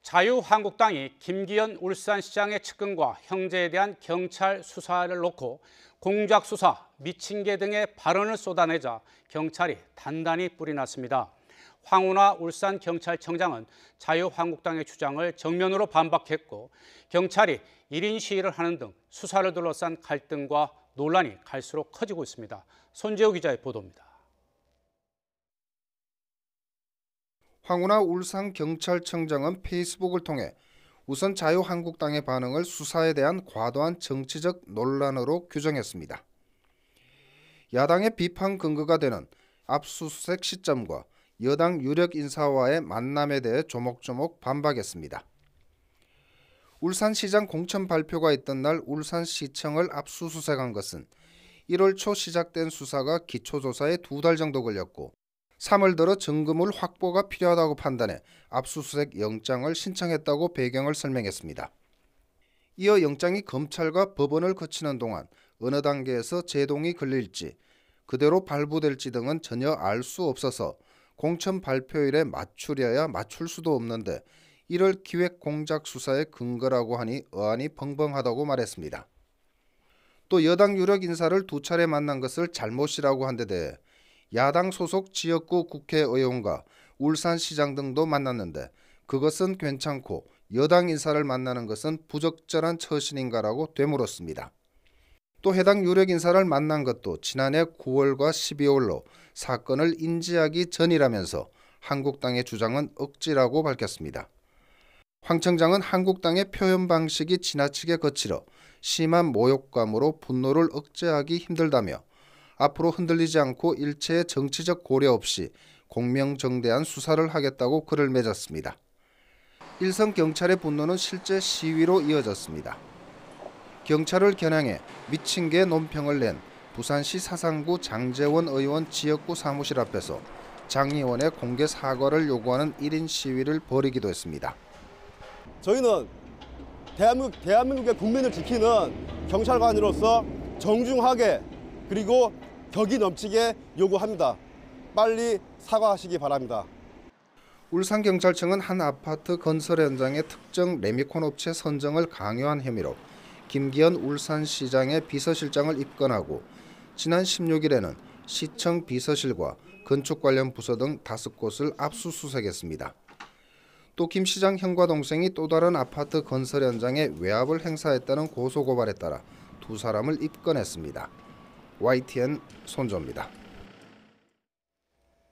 자유한국당이 김기현 울산시장의 측근과 형제에 대한 경찰 수사를 놓고 공작수사, 미친개 등의 발언을 쏟아내자 경찰이 단단히 뿔이 났습니다. 황운하 울산경찰청장은 자유한국당의 주장을 정면으로 반박했고 경찰이 1인 시위를 하는 등 수사를 둘러싼 갈등과 논란이 갈수록 커지고 있습니다. 손재호 기자의 보도입니다. 황운하 울산경찰청장은 페이스북을 통해 우선 자유한국당의 반응을 수사에 대한 과도한 정치적 논란으로 규정했습니다. 야당의 비판 근거가 되는 압수수색 시점과 여당 유력 인사와의 만남에 대해 조목조목 반박했습니다. 울산시장 공천 발표가 있던 날 울산시청을 압수수색한 것은 1월 초 시작된 수사가 기초조사에 2달 정도 걸렸고 3월 들어 증거물 확보가 필요하다고 판단해 압수수색 영장을 신청했다고 배경을 설명했습니다. 이어 영장이 검찰과 법원을 거치는 동안 어느 단계에서 제동이 걸릴지 그대로 발부될지 등은 전혀 알 수 없어서 공천 발표일에 맞추려야 맞출 수도 없는데 이를 기획공작수사의 근거라고 하니 어안이 벙벙하다고 말했습니다. 또 여당 유력 인사를 2차례 만난 것을 잘못이라고 한 데 대해 야당 소속 지역구 국회의원과 울산시장 등도 만났는데 그것은 괜찮고 여당 인사를 만나는 것은 부적절한 처신인가라고 되물었습니다. 또 해당 유력 인사를 만난 것도 지난해 9월과 12월로 사건을 인지하기 전이라면서 한국당의 주장은 억지라고 밝혔습니다. 황 청장은 한국당의 표현 방식이 지나치게 거칠어 심한 모욕감으로 분노를 억제하기 힘들다며 앞으로 흔들리지 않고 일체의 정치적 고려 없이 공명정대한 수사를 하겠다고 글을 맺었습니다. 일선 경찰의 분노는 실제 시위로 이어졌습니다. 경찰을 겨냥해 미친개 논평을 낸 부산시 사상구 장재원 의원 지역구 사무실 앞에서 장 의원의 공개 사과를 요구하는 1인 시위를 벌이기도 했습니다. 저희는 대한민국의 국민을 지키는 경찰관으로서 정중하게 그리고 격이 넘치게 요구합니다. 빨리 사과하시기 바랍니다. 울산경찰청은 한 아파트 건설 현장의 특정 레미콘 업체 선정을 강요한 혐의로 김기현 울산시장의 비서실장을 입건하고 지난 16일에는 시청 비서실과 건축 관련 부서 등 5곳을 압수수색했습니다. 또 김 시장 형과 동생이 또 다른 아파트 건설 현장에 외압을 행사했다는 고소고발에 따라 2사람을 입건했습니다. YTN 손조입니다.